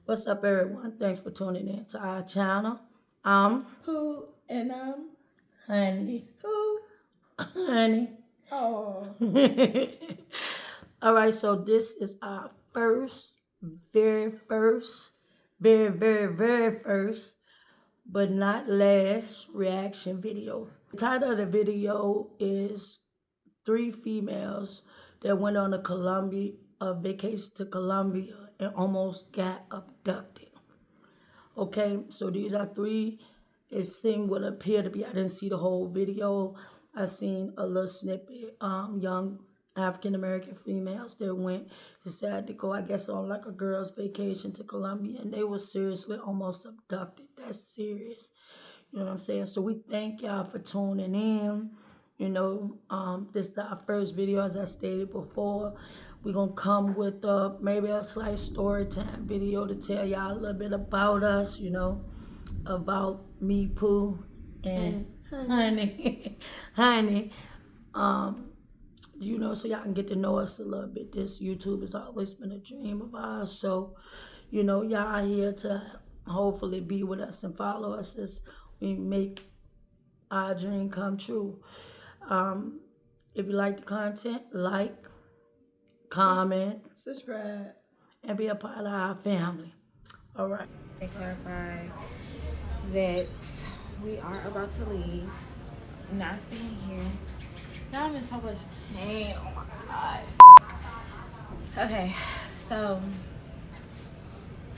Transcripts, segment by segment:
What's up, everyone? Thanks for tuning in to our channel. I'm Who and Honey. who? Honey. Oh, All right, so this is our very first, very first, but not last reaction video. The title of the video is three females that went on a vacation to Colombia and almost got abducted. Okay, so these are three. It seemed what appeared to be. I didn't see the whole video. I seen a little snippet. Young African American females that went decided to go, I guess, on like a girls' vacation to Colombia, and they were seriously almost abducted. That's serious. You know what I'm saying? So we thank y'all for tuning in. This is our first video, as I stated before. We're gonna come with maybe a slight story time video to tell y'all a little bit about us, about me, Pooh, and Honey. Honey. Um, so y'all can get to know us a little bit. This YouTube has always been a dream of ours. So, y'all are here to hopefully be with us and follow us as we make our dream come true. If you like the content, like, comment, subscribe. and be a part of our family. All right. To clarify that we are about to leave. Not staying here. Now I'm in so much pain. Oh my god. Okay, so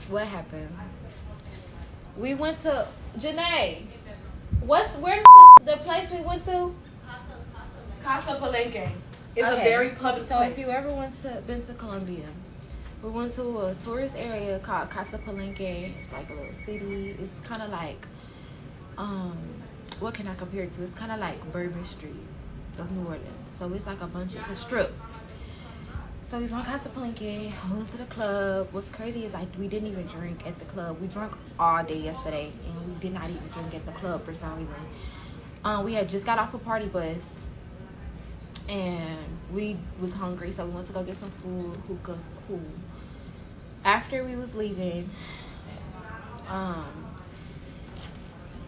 what happened? We went to Janae. Where's the place we went to? Casa Palenque. It's Okay, a very public so place. if you ever been to Columbiam, we went to a tourist area called Casa Palenque. It's like a little city. It's kind of like, what can I compare it to? It's kind of like Bourbon Street of New Orleans. So it's like it's a strip. So we was on Casa Palenque. We went to the club. What's crazy is like we didn't even drink at the club. We drank all day yesterday, and we did not even drink at the club for some reason. We had just got off a party bus, and we was hungry, so we went to go get some food, hookah, cool. After we was leaving,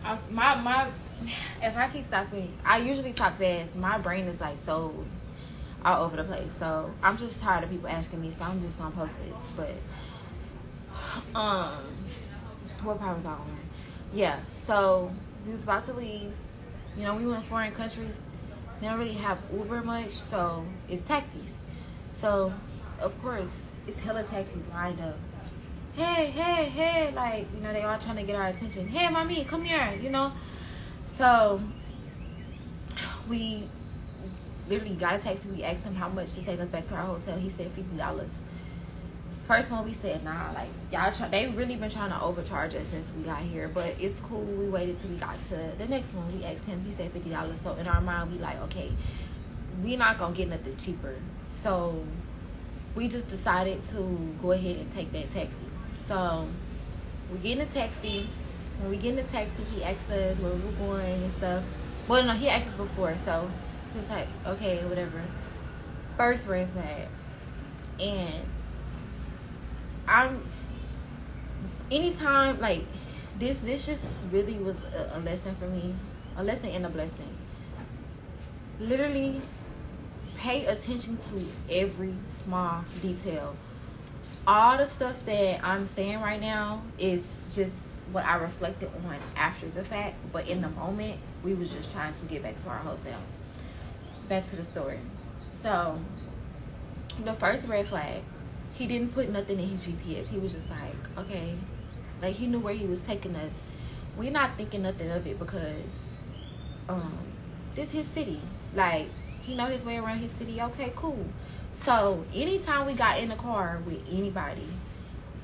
if I keep stopping, I usually talk fast. My brain is like so all over the place, so I'm just tired of people asking me, so I'm just gonna post this. But what part was I on? Yeah, so we was about to leave. We went foreign countries. They don't really have Uber much, so it's taxis. So of course it's hella taxis lined up. Hey, like, they all trying to get our attention. Hey, mommy, come here, So we literally got a taxi. We asked him how much to take us back to our hotel. He said $50. First one we said, nah, like, they really been trying to overcharge us since we got here, but it's cool. We waited till we got to the next one. We asked him, he said $50. So in our mind, we like, okay, we not gonna get nothing cheaper. So we just decided to go ahead and take that taxi. So we get in a taxi. When we get in the taxi, he asked us where we were going and stuff. Well, no, he asked us before, so he was like, okay, whatever. First red flag. And anytime, like, this just really was a lesson for me. A lesson and a blessing. Literally, pay attention to every small detail. All the stuff that I'm saying right now is just what I reflected on after the fact, but in the moment, we was just trying to get back to our hotel. Back to the story. So, the first red flag, he didn't put nothing in his GPS. He was just like, okay, like he knew where he was taking us. We're not thinking nothing of it because this his city. Like, he know his way around his city. Okay, cool. So anytime we got in the car with anybody,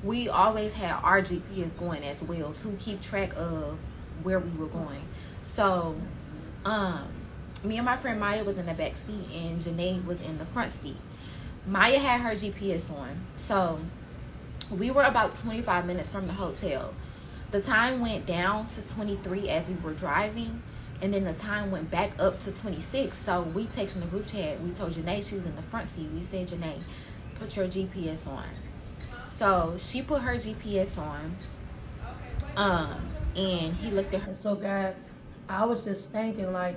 we always had our GPS going as well to keep track of where we were going. So me and my friend Maya was in the back seat and Janae was in the front seat. Maya had her GPS on. So we were about 25 minutes from the hotel. The time went down to 23 as we were driving, and then the time went back up to 26. So we texted in the group chat. We told Janae, she was in the front seat. We said, Janae, put your GPS on. So she put her GPS on, and he looked at her. And so guys, I was just thinking like,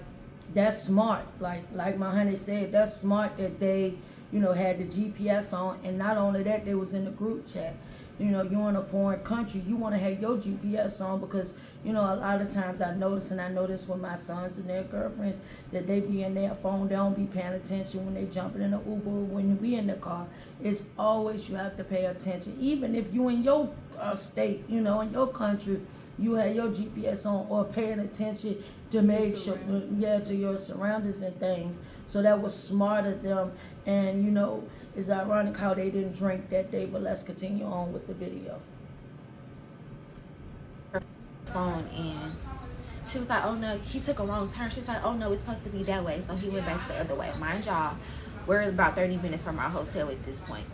that's smart. Like my honey said, that's smart that they, you know, had the GPS on. And not only that, they was in the group chat. You know, you're in a foreign country, you want to have your GPS on because, you know, a lot of times I notice with my sons and their girlfriends, that they be in their phone, they don't be paying attention when they jumping in the Uber, when we in the car. It's always, you have to pay attention. Even if you in your state, you know, in your country, you have your GPS on, or paying attention to make sure, to your surroundings and things. So that was smart of them. And, you know, it's ironic how they didn't drink that day, but let's continue on with the video. Phone, and she was like, oh no, he took a wrong turn. She was like, oh no, it's supposed to be that way. So he went back the other way. Mind y'all, we're about 30 minutes from our hotel at this point.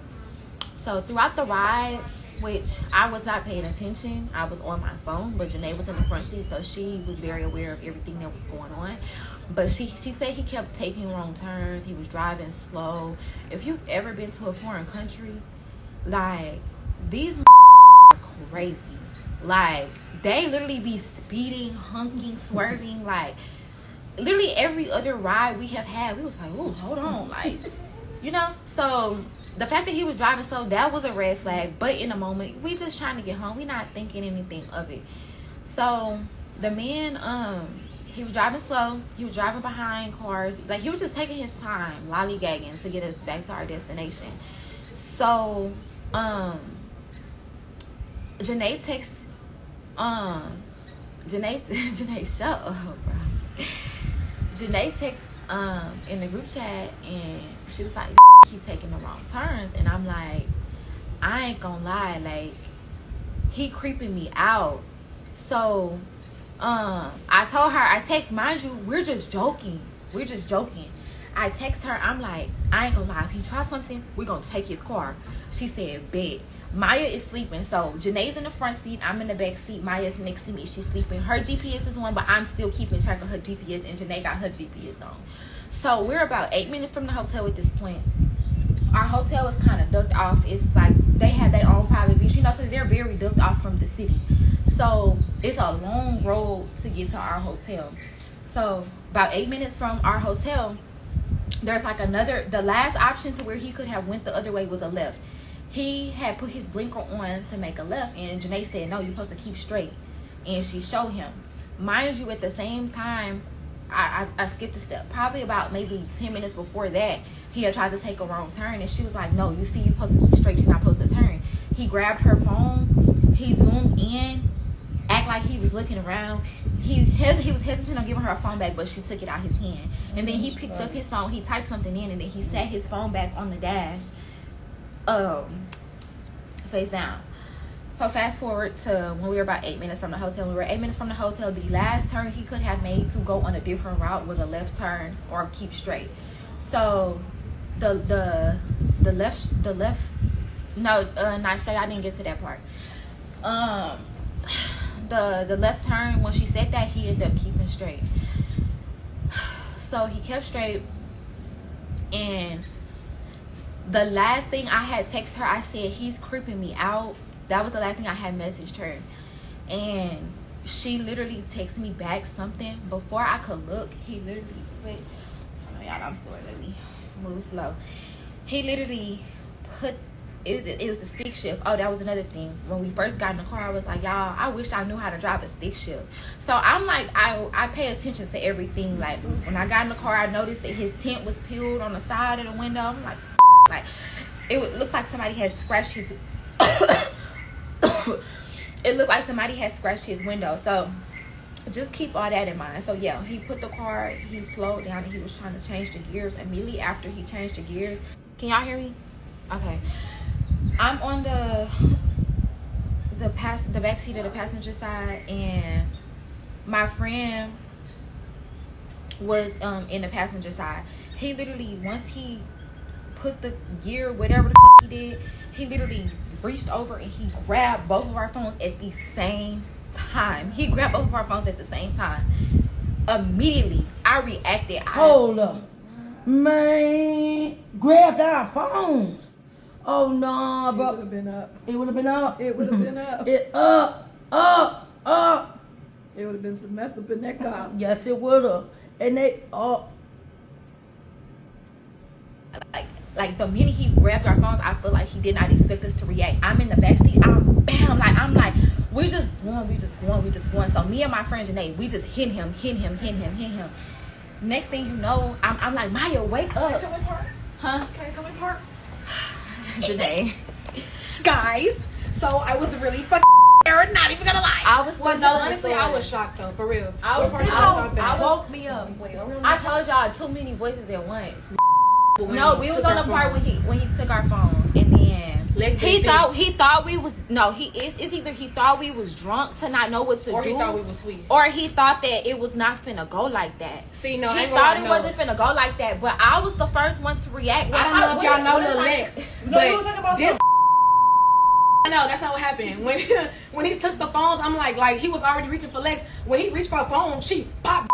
So throughout the ride, which I was not paying attention, I was on my phone, but Janae was in the front seat, so she was very aware of everything that was going on. But she said he kept taking wrong turns. He was driving slow. If you've ever been to a foreign country, like, these are crazy. Like, they literally be speeding, honking, swerving. Like, literally every other ride we have had, we was like, oh, hold on. Like, you know? So the fact that he was driving slow, that was a red flag. But in the moment, we just trying to get home. We not thinking anything of it. So the man, he was driving slow. He was driving behind cars. Like, he was just taking his time, lollygagging to get us back to our destination. So, Janae texts, Janae, shut up, bro. Janae texts, in the group chat, and she was like, keep taking the wrong turns. And I'm like, I ain't gonna lie, like, he creeping me out. So, I told her, I text, mind you, we're just joking. I text her, I'm like, I ain't gonna lie, if he tries something, we're gonna take his car. She said, bet. Maya is sleeping, so Janae's in the front seat, I'm in the back seat, Maya's next to me, she's sleeping. Her GPS is on, but I'm still keeping track of her GPS, and Janae got her GPS on. So we're about 8 minutes from the hotel at this point. Our hotel is kind of ducked off. It's like they had their own private beach, you know, so they're very ducked off from the city. So it's a long road to get to our hotel. So about 8 minutes from our hotel, there's like the last option to where he could have went the other way was a left. He had put his blinker on to make a left, and Janae said, no, you're supposed to keep straight. And she showed him. Mind you, at the same time, I skipped a step. Probably about maybe 10 minutes before that, he had tried to take a wrong turn, and she was like, no, you see, you're supposed to keep straight, you're not supposed to turn. He grabbed her phone, he zoomed in, act like he was looking around. He was hesitant on giving her a phone back, but she took it out his hand. And then he picked up his phone, he typed something in, and then he sat his phone back on the dash, face down. So fast forward to when we were about 8 minutes from the hotel. We were 8 minutes from the hotel. The last turn he could have made to go on a different route was a left turn or keep straight. So the left, not Shay, I didn't get to that part. The left turn, when she said that, he ended up keeping straight. So he kept straight, and the last thing I had texted her, I said, he's creeping me out. That was the last thing I had messaged her. And she literally texted me back something. Before I could look, he literally put, oh y'all, I'm sorry, let me move slow. He literally put, it was a stick shift. Oh, that was another thing. When we first got in the car, I was like, y'all, I wish I knew how to drive a stick shift. So I'm like, I pay attention to everything. Like, when I got in the car, I noticed that his tint was peeled on the side of the window. I'm like, it would look like somebody had scratched his it looked like somebody had scratched his window. So just keep all that in mind. So yeah, he put the car, he slowed down, and he was trying to change the gears. Immediately after he changed the gears, can y'all hear me? Okay, I'm on the back seat of the passenger side, and my friend was in the passenger side. He literally, once he put the gear, whatever the fuck he did, he literally reached over and he grabbed both of our phones at the same time. Immediately, I reacted. Hold up. Man, grabbed our phones. Oh no, It bro. would have been up. It would have been up. It would have been up. It up. It would have been some mess up in that car. Yes, it would have. And they Like the minute he grabbed our phones, I feel like he did not expect us to react. I'm in the backseat. I'm like, we just going. So me and my friend Janae, we just hit him. Next thing you know, I'm like, Maya, wake up. Can I tell me part? Huh? Can I tell me part? Janae. Guys, so I was really fucking scared, not even gonna lie. I was Well, no, honestly, I was shocked though, for real. I was- What part I you was- thought that? Woke me up. Wait, I told y'all too many voices at once. When No, we we was took on our the part phones. when he took our phone, and then Lex he did thought we was it's either he thought we was drunk to not know what to Or do, he thought we was sweet. or he thought that it was not finna go like that. See, no, I He ain't thought gonna it lie, wasn't finna go like that, but I was the first one to react. I don't know if y'all know Lil Lex, No, you was talking about but this. I know that's not what happened. When he took the phones, I'm like he was already reaching for Lex. When he reached for a phone, she popped.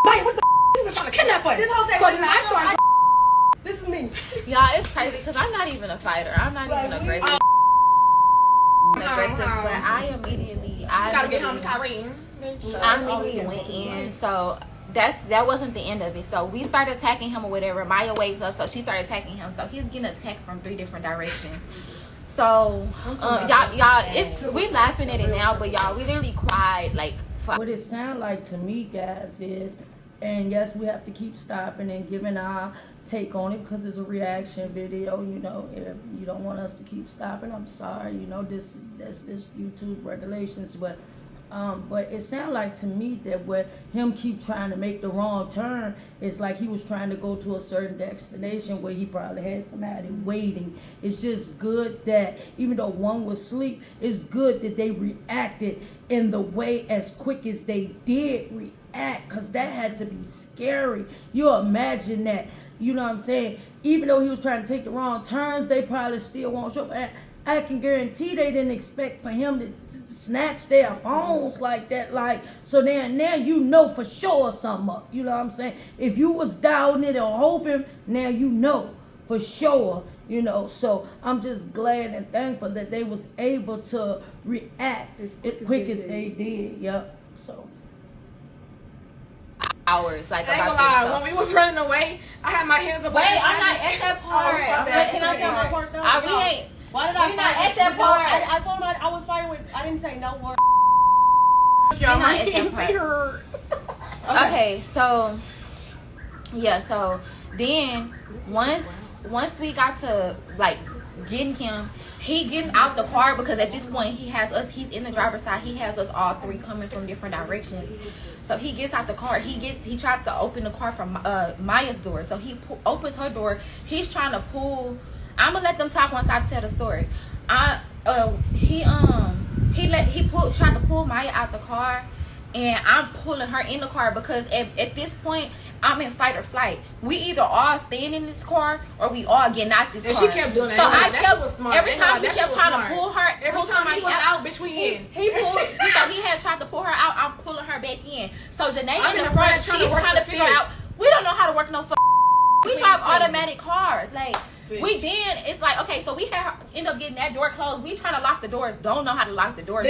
Mike, what the? She was trying to kidnap us. This whole So then I started. This is me. Y'all, it's crazy because I'm not even a fighter. I'm not even aggressive. But I immediately, You gotta get home to Kyrie. I immediately went in. So that wasn't the end of it. So we started attacking him or whatever. Maya wakes up, so she started attacking him. So he's getting attacked from 3 different directions. So y'all, we laughing at it now, but y'all, we literally cried like. what it sound like to me, guys, is, and yes, we have to keep stopping and giving our take on it because it's a reaction video. You know, if you don't want us to keep stopping, I'm sorry. You know, this YouTube regulations, but it sounded like to me that what him keep trying to make the wrong turn is like he was trying to go to a certain destination where he probably had somebody waiting. It's just good that even though one was asleep, it's good that they reacted in the way as quick as they did react, because that had to be scary. You imagine that, you know what I'm saying? Even though he was trying to take the wrong turns, they probably still won't show up. I can guarantee they didn't expect for him to snatch their phones like that. Like, so then now you know for sure something up. You know what I'm saying? If you was doubting it or hoping, now you know for sure. You know, so I'm just glad and thankful that they was able to react as quick as they did. Yep. So. Hours, like I ain't about gonna lie, this when we was running away, I had my hands up. Wait, like this. I'm not at that part. Can I tell my part though? We ain't. Why did We not at that part. I told him I was fighting with. I didn't say no word. Y'all, not my at that hands part. hurt. Okay, so yeah, so then once we got to like getting him, he gets out the car because at this point he has us. He's in the driver's side. He has us all 3 coming from different directions. So he gets out the car. He tries to open the car from Maya's door. So he opens her door. He's trying to pull. I'm gonna let them talk once I tell the story. He tried to pull Maya out the car, and I'm pulling her in the car because at this point I'm in fight or flight. We either all staying in this car or we all getting out this And car. she kept doing that. So Anyway, I that kept shit was smart. every Anyway, time he that kept shit was trying smart. to pull her. Every pull time he somebody was out, out, bitch, we in. He pulled. So he had tried to pull her out. I'm pulling her back in. So Janae I'm in the in the front. front trying to She's work trying the to figure stick. out. We don't know how to work no. We Please drive tell me. automatic cars. Like Bitch. we then it's like okay, so we had her end up getting that door closed. We trying to lock the doors. Don't know how to lock the doors.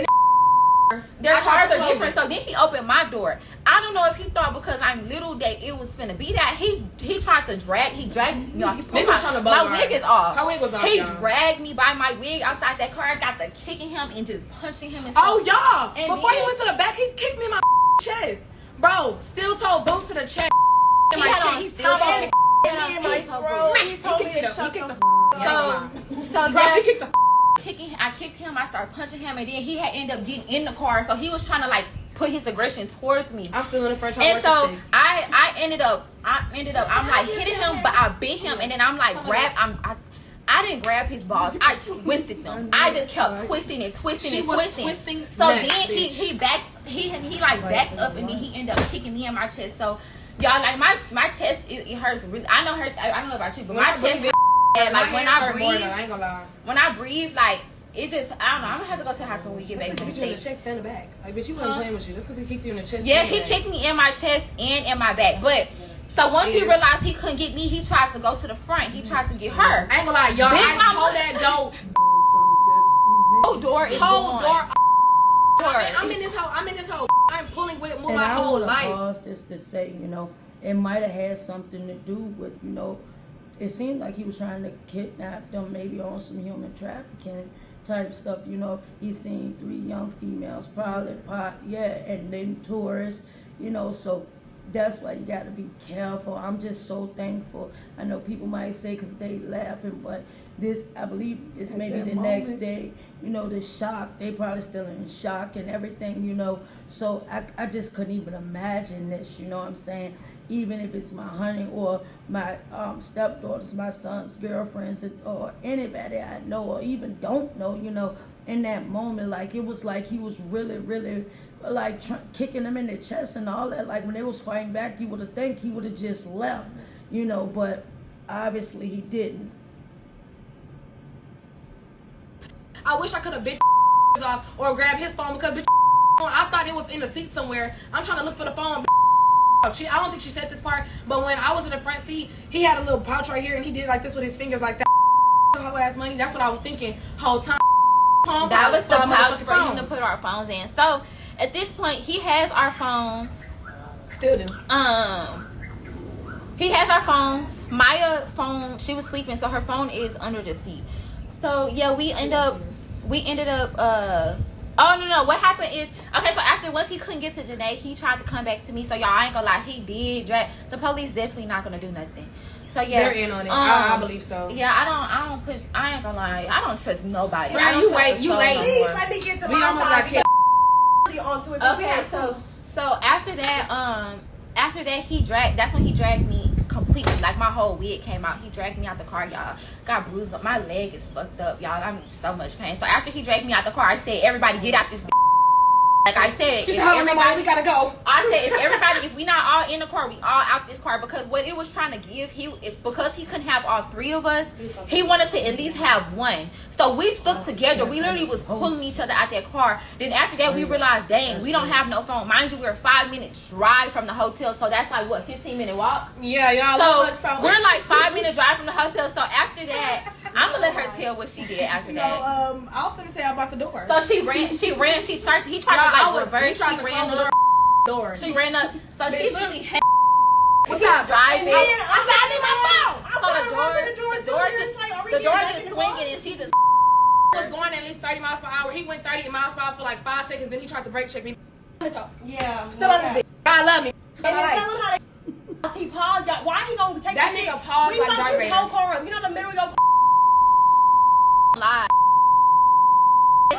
Their I tried cars to are close different. it. So then he opened my door. I don't know if he thought because I'm little that it was finna be that. He tried to drag. He dragged. Y'all. He pulled Nigga was trying to my bug wig her. is off. Her wig was off, He y'all. dragged me by my wig outside that car. I got the kicking him and just punching him and stuff. Oh, y'all. And Before he then- went to the back, he kicked me in my chest. Bro, steel toe boot to the chest. In my had on shit. He steel told toe. me. He had on in my steel toe throat. boots. He told me kicked me to the shut kicked the the So Bro, yeah, he kicked the I kicked him. I started punching him, and then he had ended up getting in the car. So he was trying to like put his aggression towards me. I'm still in the front trying to And work so the stick. I ended up I'm like hitting him, but I bit him, and then I'm like I didn't grab his balls. I twisted them. I just kept twisting and twisting She and was twisting. twisting So next, then bitch. he like backed up, and then he ended up kicking me in my chest. So y'all like my chest it hurts really. I don't know about you, but my chest hurts. And like when I breathe, I ain't gonna lie. when I breathe, like it just I don't know. I'm gonna have to go to the hospital when we get back to the He kicked you in the States. chest and the back. Like, bitch, you wasn't playing with you. That's because he kicked you in the chest. Yeah, and the he back. kicked me in my chest and in my back. But So once he realized he couldn't get me, he tried to go to the front. He tried to get her. I ain't gonna lie, y'all. Big I mama- told that dope. Whole door is Whole gone. door. Door I'm is- in this hole. I'm pulling with more And my I whole would life. pause just to say, it might have had something to do with, it seemed like he was trying to kidnap them, maybe on some human trafficking type stuff. He seen 3 young females, probably, and then tourists, so that's why you got to be careful. I'm just so thankful. I know people might say because they laughing, but I believe this may be the next day, the shock, they probably still in shock and everything, so I just couldn't even imagine this, you know what I'm saying? Even if it's my honey or my stepdaughters, my son's girlfriends, or anybody I know or even don't know, in that moment, like it was like he was really, really like kicking them in the chest and all that. Like when they was fighting back, you would have think he would have just left, but obviously he didn't. I wish I could have bit off or grabbed his phone because I thought it was in the seat somewhere. I'm trying to look for the phone. I don't think she said this part, but when I was in the front seat, he had a little pouch right here and he did like this with his fingers like that. Whole ass money. That's what I was thinking whole time. That was the pouch for you to put our phones in. So at this point, he has our phones. Still do. He has our phones. Maya's phone, she was sleeping, so her phone is under the seat. So yeah, we ended up oh no, what happened is, okay, so after once he couldn't get to Janae, he tried to come back to me. So y'all, I ain't gonna lie, he did drag. The police definitely not gonna do nothing. So yeah, they're in on it. I believe so. Yeah, I don't push. I ain't gonna lie, I don't trust nobody. Friend, I don't you trust wait, the you soul wait. no Please more. let me get to We my almost got side. killed. Onto it. Okay, so after that he dragged. That's when he dragged me completely. Like my whole wig came out. He dragged me out the car, y'all. Got bruised up. My leg is fucked up, y'all. I'm in so much pain. So after he dragged me out the car, I said, "Everybody get out this." Like I said, Just if tell everybody everybody, we gotta go. I said, if we not all in the car, we all out this car, because what it was trying to give, because he couldn't have all 3 of us, he wanted to at least have one. So we stuck together. We literally was pulling each other out that car. Then after that, we realized, dang, we don't have no phone. Mind you, we're a 5-minute drive from the hotel, so that's like what, 15-minute walk. Yeah, y'all look So we're like 5-minute drive from the hotel. So after that, I'm gonna let her tell what she did after that. I was finna say about the door. So he tried to reverse, she ran up. Door. She ran up, so she literally had What's up? driving. I said, I need my phone. So the door just swinging, and she just Was going at least 30 miles per hour. He went 30 miles per hour for like 5 seconds. Then he tried to brake check me. Yeah. Still on this bitch. God love me. And then tell him how he paused. Why he gonna take That the shit? nigga paused We like fucked Darth his Vader. whole car up. You know the middle of your lied.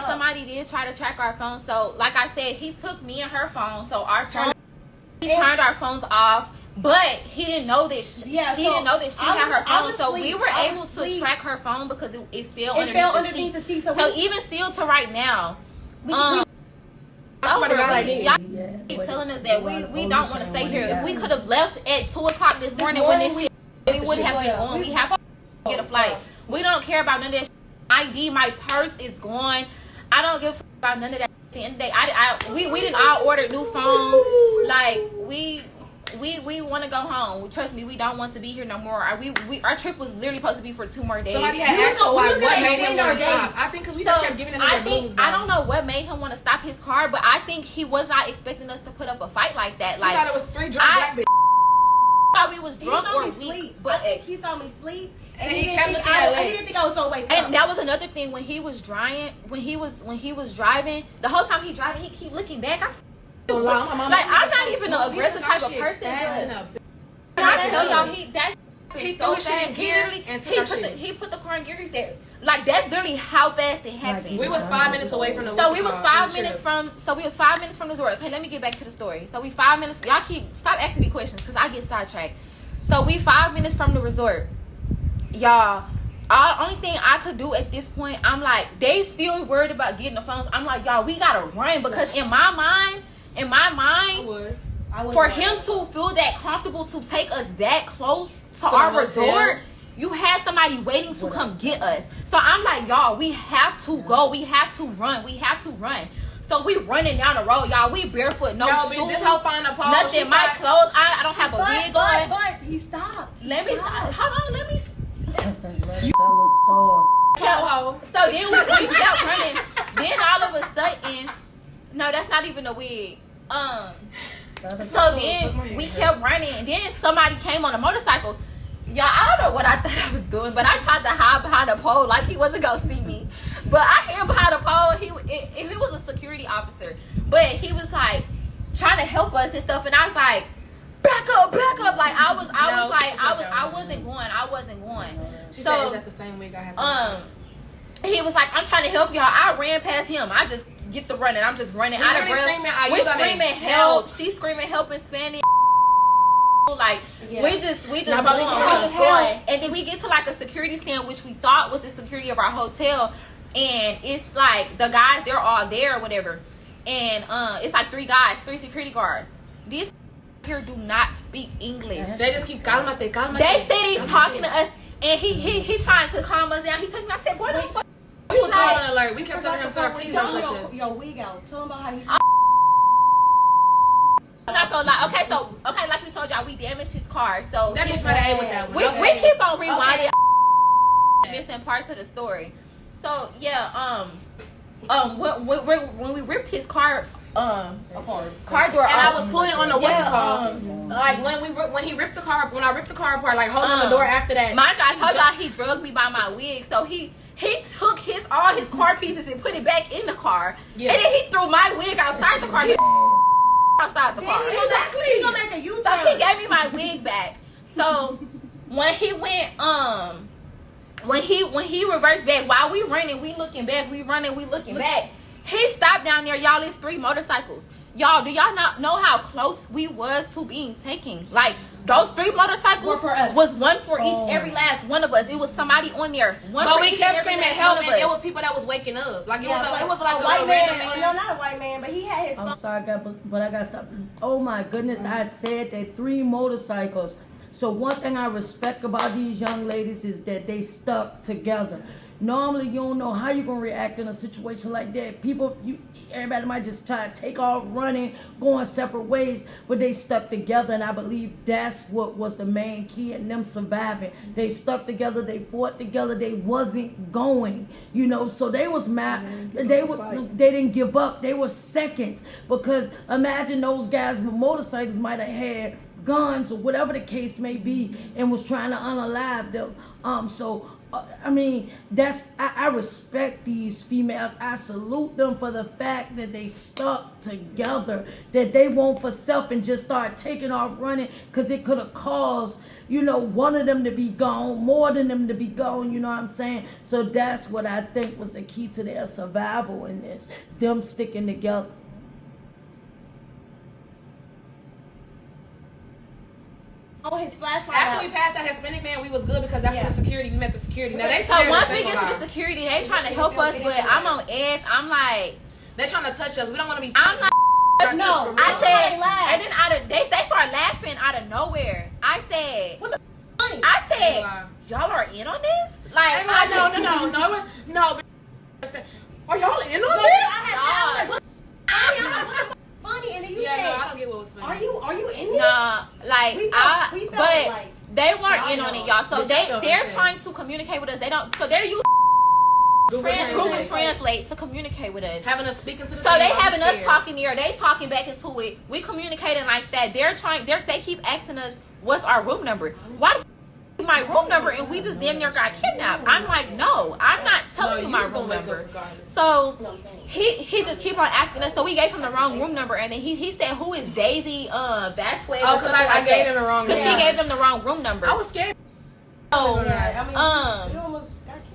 Somebody did try to track our phone. So like I said, he took me and her phone. So our phone, he turned our phones off. But he didn't know that she didn't know that she had her phone. So we were able to track her phone because it fell underneath the seat. So even still to right now, y'all keep telling us that we don't want to stay here. If we could have left at 2 o'clock this morning when this shit, we would have been going. We have to get a flight. We don't care about none of that shit. ID, my purse is gone. I don't give a fuck about none of that. At the end of the day, we didn't all order new phones. Like we want to go home. Trust me, we don't want to be here no more. Our trip was literally supposed to be for 2 more days. Somebody had asked her what made him want to stop. I think because we just kept giving it their blues. I don't know what made him want to stop his car, but I think he was not expecting us to put up a fight like that. Like, I thought it was 3 drunk black bitches. I thought we was drunk or weak. sleep. But I think he saw me sleep. And he kept looking at he didn't think I was gonna wake up. and that was another thing when he was driving. When he was driving, the whole time he driving, he keep looking back. I'm not even an aggressive type of person. But I tell y'all, he He so threw his shit in fast. gear and took our shit. He put the car in gear. He said, like, that's literally how fast it happened. We was 5 minutes away from the. So we was 5 minutes from. So we was 5 minutes from the resort. Okay, let me get back to the story. So we 5 minutes. Y'all stop asking me questions because I get sidetracked. So we 5 minutes from the resort, y'all. Only thing I could do at this point, I'm like, they still worried about getting the phones. I'm like, y'all, we gotta run because in my mind, for him to feel that comfortable to take us that close to our resort, you had somebody waiting to come get us. So I'm like, y'all, we have to go. We have to run. So we running down the road, y'all. We barefoot, no shoes. Bitch, this hoe find a pole. Nothing. My clothes. I don't have a wig on. But he stopped. Let me. Hold on. Let me. You tell a story. So then we kept running. Then all of a sudden, no, that's not even a wig. So then we kept running. And then somebody came on a motorcycle. Y'all, I don't know what I thought I was doing, but I tried to hide behind a pole like he wasn't gonna see me. But I hid behind a pole. He was a security officer, but he was like trying to help us and stuff. And I was like, back up. Like I wasn't going. She said, "Is that the same wig I have?" He was like, I'm trying to help y'all. I ran past him. I just get the running. I'm just running out of breath. We're screaming help. She's screaming help in Spanish. Like we just going. And then we get to like a security stand, which we thought was the security of our hotel. And it's like the guys, they're all there or whatever. And it's like three security guards. These here do not speak English. They just keep calmate. They steady talking to us, and he trying to calm us down. He touched me. I said, "What the fuck?" We was on alert. We kept telling him, "Sir, please don't touch us." Your wig out. Tell him about how you. I'm not gonna lie. Okay, like we told y'all, we damaged his car. So That bitch better with that one. we keep on rewinding, missing parts of the story. So yeah, when we ripped his car car door and off, I was pulling on the what's it called? Like when he ripped the car, when I ripped the car apart, like holding the door after that. Mind you, I told y'all he drugged me by my wig, so he took all his car pieces and put it back in the car, and then he threw my wig outside the car. Outside the car. Exactly. He's gonna make a U-turn. So he gave me my wig back. So when he went when he reversed back, while we running, we looking back, we running, we looking back. He stopped down there, y'all. It's 3 motorcycles. Y'all, do y'all not know how close we was to being taken? Like those 3 motorcycles was one for each, every last one of us. It was somebody on there. But we kept screaming help, and it was people that was waking up. Like it was like a white random man. No, not a white man, but he had his. I'm sorry, but I got to stop. Oh my goodness, I said that 3 motorcycles. So one thing I respect about these young ladies is that they stuck together. Normally, you don't know how you're going to react in a situation like that. Everybody might just try to take off running, going separate ways, but they stuck together, and I believe that's what was the main key in them surviving. They stuck together, they fought together, they wasn't going, so they was mad. They didn't give up. They were seconds, because imagine those guys with motorcycles might have had guns or whatever the case may be and was trying to unalive them. I mean, I respect these females. I salute them for the fact that they stuck together, that they won't for self and just start taking off running, because it could have caused, one of them to be gone, more than them to be gone, you know what I'm saying? So that's what I think was the key to their survival in this, them sticking together. His flashlight. After we passed that Hispanic man, we was good because that's when the security. We met the security. Now they so once we get to the security, they trying to help us, but I'm on edge. I'm like, they trying to touch us. We don't want to be. I'm like, no. I said, and then they start laughing out of nowhere. I said, what the? I said, y'all are in on this? Like, no. Are y'all in on this? Funny, and then you no, said, I don't get what was funny. Are you in this? Nah, like but they weren't in on it, y'all. So they're trying to communicate with us. They don't. So they're using Google Translate to communicate with us. Having us speaking to the. So they having us talking here. They talking back into it. We communicating like that. They keep asking us what's our room number. Why the my room number, and we just damn near got kidnapped. I'm like, no, I'm not telling you my room number. So he just keep on asking us. So we gave him the wrong room number, and then he said, who is Daisy Vasquez? Oh, because I gave him the wrong number. Because she gave them the wrong room number. I was scared. Oh,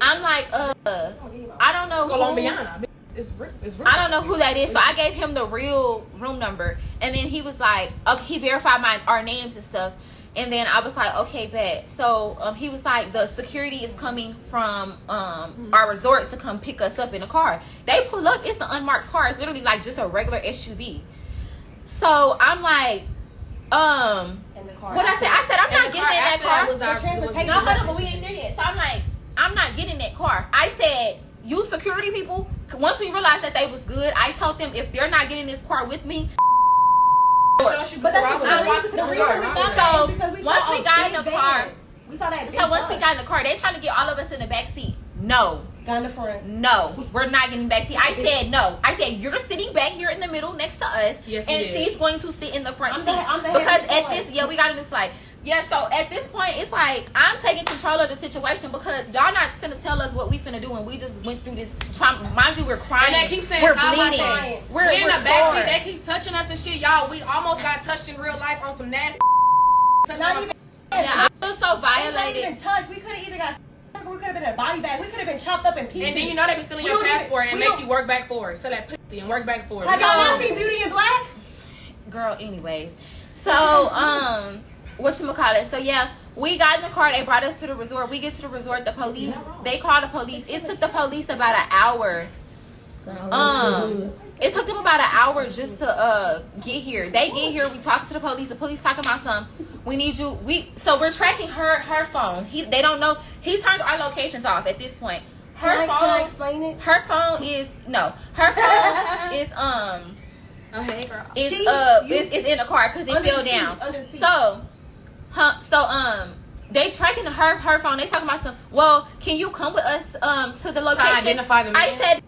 I'm like, I don't know Columbiam. I don't know who that is, so I gave him the real room number, and then he was like, okay, he verified our names and stuff. And then I was like, okay, bet. So he was like, the security is coming from our resort to come pick us up in a car. They pull up, it's the unmarked car. It's literally like just a regular SUV. So I'm like, what I said, I'm not getting in that car. No, hold on, but we ain't there yet. So I'm like, I'm not getting that car. I said, you security people once we realized that they was good, I told them if they're not getting this car with me. But that's the reason we thought that is because we once saw we a got in big the car, van. We saw that. so once we got in the car, they trying to get all of us in the back seat. No. Got in the front. No, we're not getting back seat. I said no. I said you're sitting back here in the middle next to us, Yes, and we did. she's going to sit in the front seat. I'm the because heavy at boy. this, yeah, we got a new flight. Yeah, so at this point, it's like I'm taking control of the situation because y'all not finna tell us what we finna do, and we just went through this trauma. Mind you, we're crying. And they keep saying we're all my bleeding. thing. We're in the sore. backseat. They keep touching us and shit, y'all. We almost got touched in real life on some nasty. Not even. Yeah, I feel so It's not violated. even touched. We could have either got. We could have been in a body bag. We could have been chopped up in pieces. And then you know they be stealing your We don't passport and we make don't- you work back for it. So that pussy and work back for it. Have y'all not So- seen Beauty in Black? Girl, anyways. So, whatchamacallit? So, yeah, we got in the car. They brought us to the resort. We get to the resort. The police, they called the police. It took the police about an hour. It took them about an hour just to get here. They get here. We talk to the police. The police talking about something. We need you. So we're tracking her phone. They don't know. He turned our locations off at this point. Her Can I phone. explain it? Her phone is no. Her phone is Oh, hey, girl. it's in the car because it Under fell the seat, down. under the seat. So they tracking her phone. They talking about some. Well, can you come with us to the location? identify the I man? said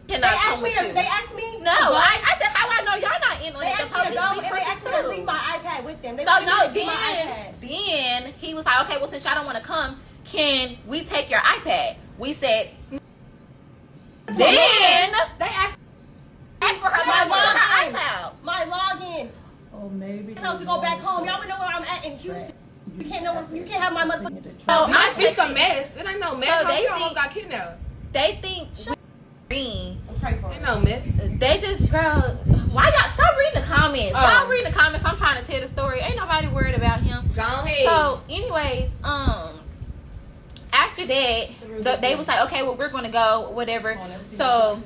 They cannot come asked me. with you. They asked me. No, I said how I know y'all not in on They it. The asked me to police go, be and they crooked asked me to too. leave my iPad with them. They So wanted me no, to leave my iPad. then he was like, okay, well since y'all don't want to come, can we take your iPad? We said. Then They asked for her My her login. iCloud. My login. Oh, maybe. I have to go back home. Y'all would know where I'm at in Houston. You can't know. You can't have my motherfucking. So Must be I some mess. It ain't no mess. So How they you almost think- got kidnapped. They think we Pray for Ain't it. no mess. they just girl. Why y'all stop reading the comments? Oh. Stop reading the comments. I'm trying to tell the story. Ain't nobody worried about him. Go ahead. So, anyways, after that, they was like, okay, well, we're gonna go, whatever. So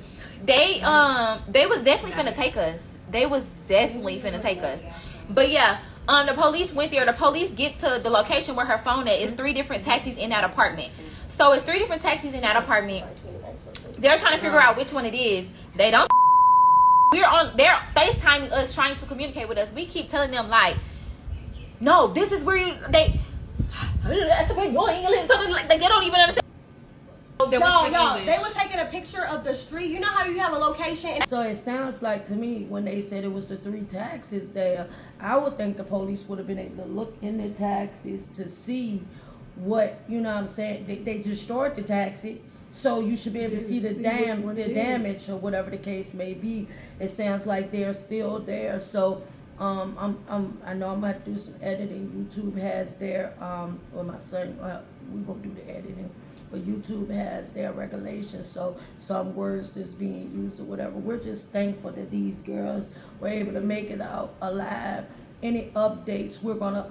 they was definitely finna take us. They was definitely finna take us. But yeah, the police went there. The police get to the location where her phone at. It's 3 different taxis in that apartment. So it's 3 different taxis in that apartment. They're trying to figure out which one it is. They don't. They're FaceTiming us, trying to communicate with us. We keep telling them like, no, this is where they don't even understand. Y'all, they were taking a picture of the street. You know how you have a location and So it sounds like to me when they said it was the 3 taxis there, I would think the police would have been able to look in the taxis to see what, you know what I'm saying, they destroyed the taxi. So you should be able to see the damage or whatever the case may be. It sounds like they're still there. So I know I'm gonna have to do some editing. YouTube has their or my son we're gonna do the editing. But YouTube has their regulations, so some words that's being used or whatever. We're just thankful that these girls were able to make it out alive. Any updates, we're gonna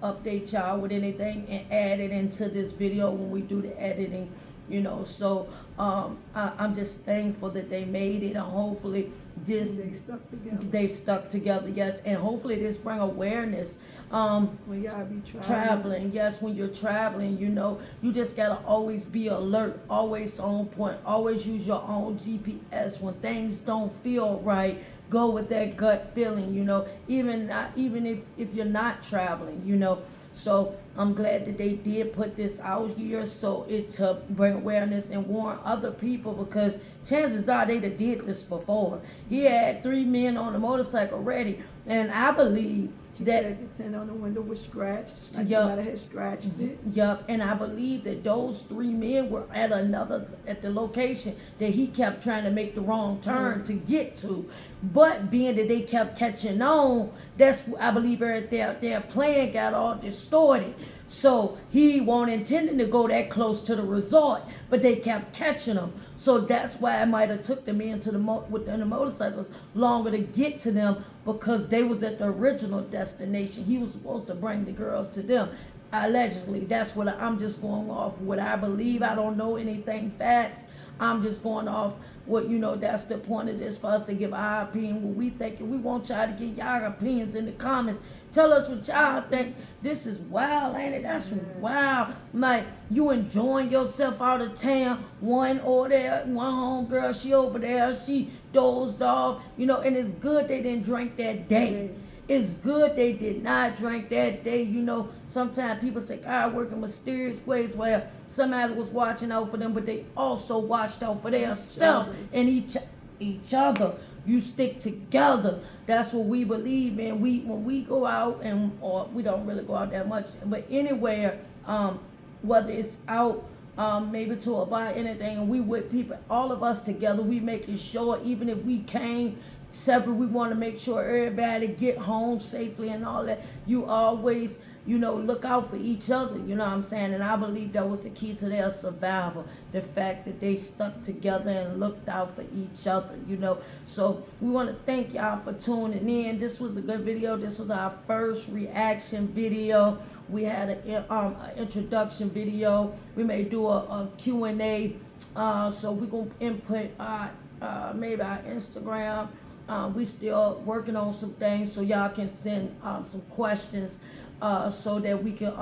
update y'all with anything and add it into this video when we do the editing, you know. So I'm just thankful that they made it, and hopefully they stuck together, yes, and hopefully this bring awareness. When y'all be Traveling, yes, when you're traveling, you know, you just gotta always be alert, always on point, always use your own GPS. When things don't feel right, go with that gut feeling, you know, even if you're not traveling, you know. So I'm glad that they did put this out here, so it to bring awareness and warn other people, because chances are they done did this before. He had 3 men on the motorcycle ready, and I believe that the tint on the window was scratched. Like Yup. somebody had scratched it. Yup, and I believe that those 3 men were at the location that he kept trying to make the wrong turn to get to. But being that they kept catching on, that's, I believe, their plan got all distorted. So he wasn't intending to go that close to the resort, but they kept catching him. So that's why it might have took them into the motorcycles longer to get to them, because they was at the original destination. He was supposed to bring the girls to them. Allegedly, that's what I'm just going off what I believe. I don't know anything facts. I'm just going off what, you know, that's the point of this, for us to give our opinion, what we think, and we want y'all to get y'all opinions in the comments. Tell us what y'all think. This is wild, ain't it? That's wild. Like, you enjoying yourself out of town. One over there, one homegirl, she over there, she dozed off. You know, and it's good they didn't drink that day. It's good they did not drink that day. You know, sometimes people say God work in mysterious ways where somebody was watching out for them, but they also watched out for themselves and each other. You stick together. That's what we believe in. When we go out, or we don't really go out that much, but anywhere, whether it's out, maybe to buy anything, and we with people, all of us together, we making sure, even if we came separate, we want to make sure everybody get home safely and all that. You always, you know, look out for each other, you know what I'm saying? And I believe that was the key to their survival, the fact that they stuck together and looked out for each other, you know. So we want to thank y'all for tuning in. This was a good video. This was our first reaction video. We had an introduction video. We may do a Q&A, so we're going to input maybe our Instagram. We still working on some things, so y'all can send some questions so that we can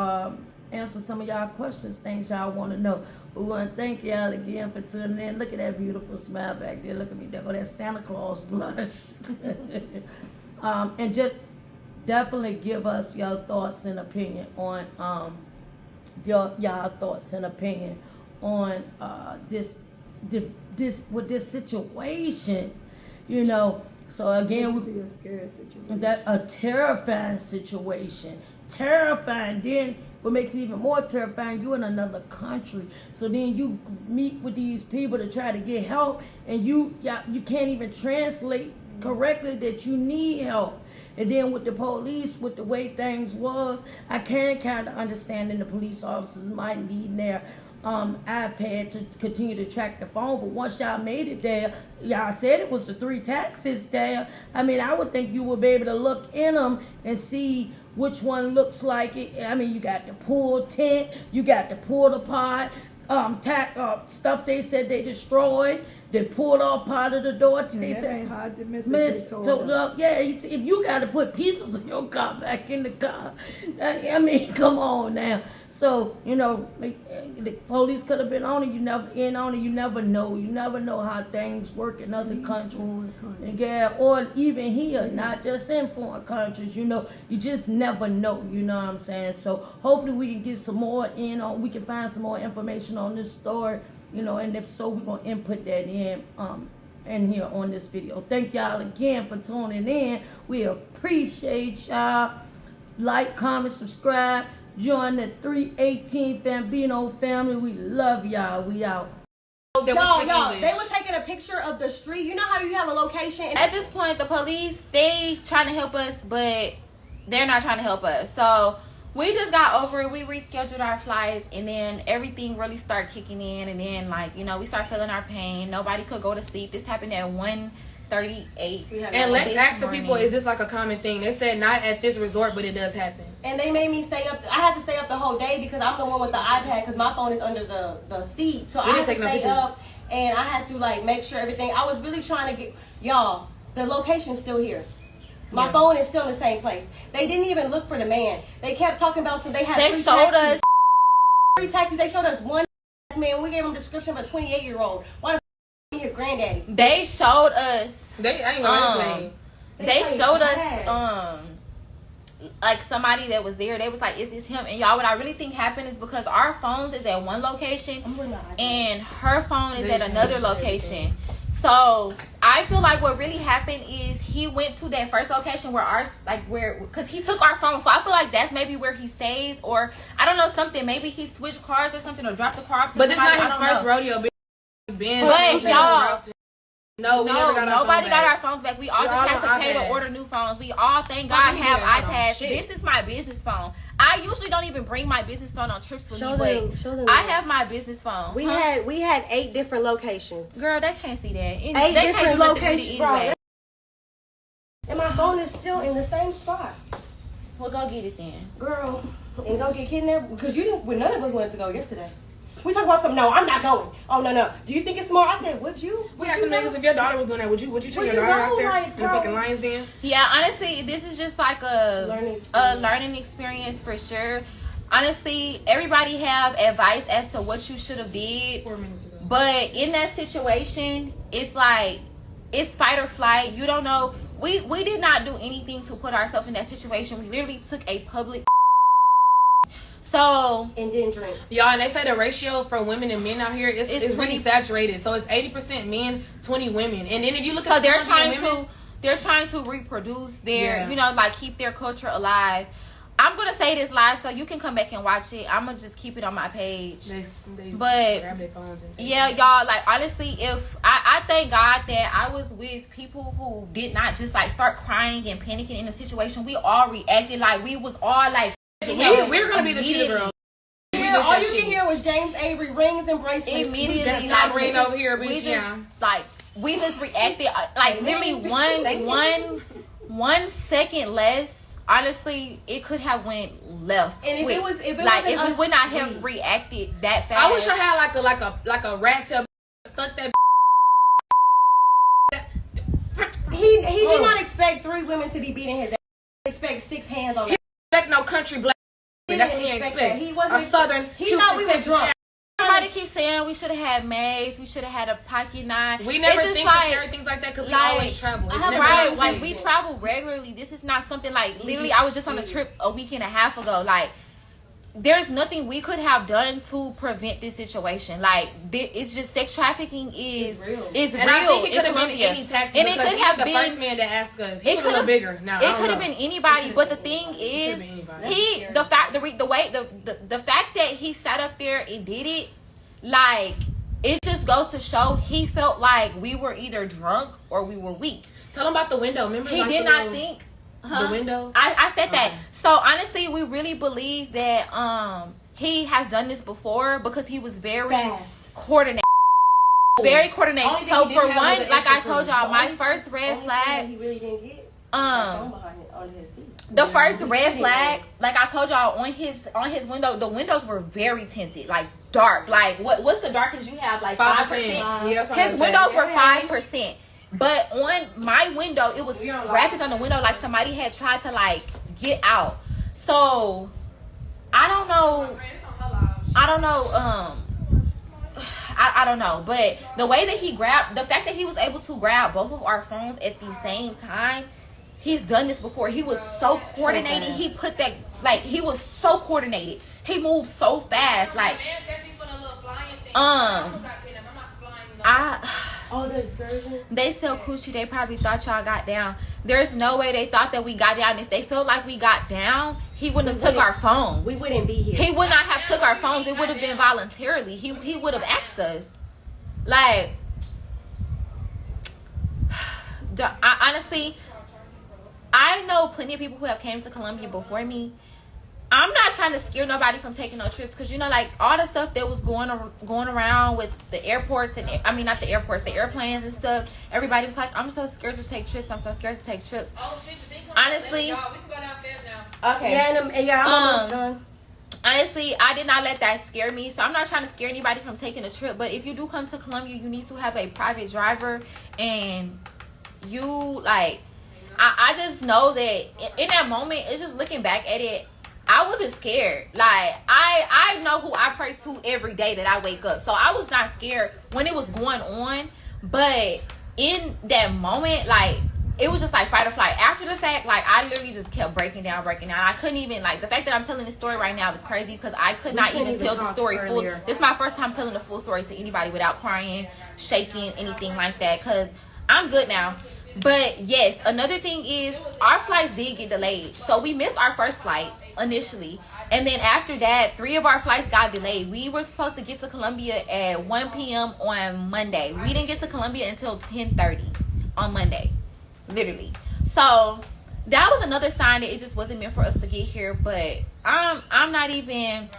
answer some of y'all questions, things y'all want to know. We want to thank y'all again for tuning in. Look at that beautiful smile back there. Look at me. There go that Santa Claus blush. And just definitely give us your thoughts and opinion on y'all thoughts and opinion on this situation, you know. So again, It would be a scary situation. That a terrifying situation. Terrifying. Then what makes it even more terrifying, you in another country. So then you meet with these people to try to get help, and you can't even translate correctly that you need help. And then with the police, with the way things was, I can kind of understand that the police officers might need their iPad to continue to track the phone. But once y'all made it there, y'all said it was the 3 taxis there. I mean, I would think you would be able to look in them and see which one looks like it. I mean, you got the pool tent, you got the pulled apart stuff they said they destroyed. They pulled off part of the door. They That said, ain't hard to miss. yeah, if you got to put pieces of your car back in the car, I mean, come on now. So, you know, the police could have been on it. You never know. You never know how things work in other countries. Yeah, or even here, not just in foreign countries. You know, you just never know. You know what I'm saying? So hopefully we can get some more we can find some more information on this story. You know, and if so, we're gonna input that in here on this video. Thank y'all again for tuning in. We appreciate y'all. Like, comment, subscribe. Join the 318 Fambino family. We love y'all. We out. Y'all, they was taking a picture of the street. You know how you have a location? At this point, the police, they trying to help us, but they're not trying to help us. So we just got over it. We rescheduled our flights, and then everything really started kicking in. And then, like, you know, we start feeling our pain. Nobody could go to sleep. This happened at 1:38. And let's ask the people, is this like a common thing? They said not at this resort, but it does happen. And they made me stay up. I had to stay up the whole day because I'm the one with the iPad because my phone is under the seat. So I had to stay up, and I had to, like, make sure everything. I was really trying to get, y'all, the location's still here. My phone is still in the same place. They didn't even look for the man. They kept talking about they had They showed us 3 taxis. They showed us one man. We gave him a description of a 28-year-old. Why the his granddaddy? They showed us. They ain't gonna They showed us like somebody that was there. They was like, "Is this him?" And y'all, what I really think happened is because our phones is at one location and her phone is at another location. So I feel like what really happened is he went to that first location where because he took our phone. So I feel like that's maybe where he stays, or I don't know, something. Maybe he switched cars or something, or dropped the car off to But this somebody. not his first rodeo. But y'all, no, nobody got our phones back. We all just had to pay to order new phones. We all, thank God, have iPads. This is my business phone. I usually don't even bring my business phone on trips with me, but I have my business phone. We had 8 different locations. Girl, they can't see that. 8 they different can't locations, bro. anyway. And my phone is still in the same spot. Well, go get it then. Girl, and go get kidnapped because none of us wanted to go yesterday. We talk about some. No, I'm not going. Oh no. Do you think it's smart? I said, would you? We asked some niggas if your daughter was doing that. Would you take your daughter out there in the fucking Lions Den? Yeah, honestly, this is just like a learning experience for sure. Honestly, everybody have advice as to what you should have did. 4 minutes ago. But in that situation, it's like, it's fight or flight. You don't know. We did not do anything to put ourselves in that situation. We literally took a public so and didn't drink. Y'all, and they say the ratio for women and men out here it's really saturated. So it's 80% men, 20 women. And then if you look at they're trying to reproduce their, you know, like keep their culture alive. I'm gonna say this live so you can come back and watch it. I'm gonna just keep it on my page. They but grab their phones and yeah, y'all, like honestly, if I thank God that I was with people who did not just like start crying and panicking in the situation. We all reacted like we was all like we're gonna be the cheetah girl. All you can hear was James Avery rings and bracelets. Immediately, like ring over here, we just reacted like literally one second less. Honestly, it could have went left. And if we would not have reacted that fast. I wish I had like a rat tail stuck that. He did not expect 3 women to be beating his ass. He expect 6 hands on. He expect no country black. That's what he expect. He wasn't a southern. He thought we were drunk. Everybody keeps saying we should have had maids, we should have had a pocket knife. We never think to carry things like that because we always travel. Right, like we travel regularly. This is not something like literally. I was just on a trip a week and a half ago. Like, there's nothing we could have done to prevent this situation. Like, it's just sex trafficking is real. It's and real. I think it could have been any taxi. And it could have been the first man that asked us. He was a little bigger. Now it could have been anybody. But the thing is, the fact that he sat up there and did it, like, it just goes to show he felt like we were either drunk or we were weak. Tell him about the window. Remember, he did not think. The window. I said that. So honestly, we really believe that he has done this before because he was very coordinated. Very coordinated. So for one, like I told y'all, my first red flag. He really didn't get the first red flag, like I told y'all, on his window, the windows were very tinted, like dark. Like what's the darkest you have? Like 5%. His windows were 5%. But on my window, it was scratches on the window like somebody had tried to like get out. So I don't know. I don't know. But the way that he grabbed, the fact that he was able to grab both of our phones at the same time, he's done this before. He was so coordinated. He put that, like, he was so coordinated. He moved so fast. Like, the excursion? They sell coochie. They probably thought y'all got down. There's no way they thought that we got down. If they felt like we got down, he wouldn't have took our phones. We wouldn't be here. He would not have took our phones. It would have been voluntarily. He would have asked us. Like, honestly, I know plenty of people who have came to Columbiam before me. I'm not trying to scare nobody from taking no trips because, you know, like, all the stuff that was going around with the airports and, I mean, not the airports, the airplanes and stuff. Everybody was like, I'm so scared to take trips. I'm so scared to take trips. Oh, shit, honestly. We can go downstairs now. Okay. Yeah, I'm almost done. Honestly, I did not let that scare me. So I'm not trying to scare anybody from taking a trip. But if you do come to Columbia, you need to have a private driver. And you, like, I just know that in that moment, it's just looking back at it, I wasn't scared. Like, I know who I pray to every day that I wake up. So I was not scared when it was going on. But in that moment, like, it was just like fight or flight. After the fact, like, I literally just kept breaking down. I couldn't even, like, the fact that I'm telling this story right now is crazy because I could not even tell the story full. This is my first time telling the full story to anybody without crying, shaking, anything like that, because I'm good now. But yes, another thing is our flights did get delayed. So we missed our first flight initially. And then after that, 3 of our flights got delayed. We were supposed to get to Columbia at 1 p.m. on Monday. We didn't get to Columbia until 10:30 on Monday. Literally. So that was another sign that it just wasn't meant for us to get here. But I'm not even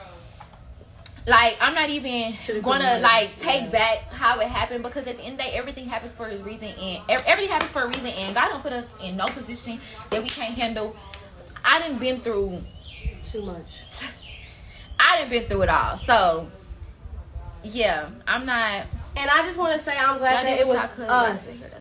gonna like take back how it happened, because at the end of the day, everything happens for his reason, and everything happens for a reason, and God don't put us in no position that we can't handle. I done been through too much. I done been through it all. So yeah, I'm not. And I just want to say I'm glad Y'all that did it was what y'all could. us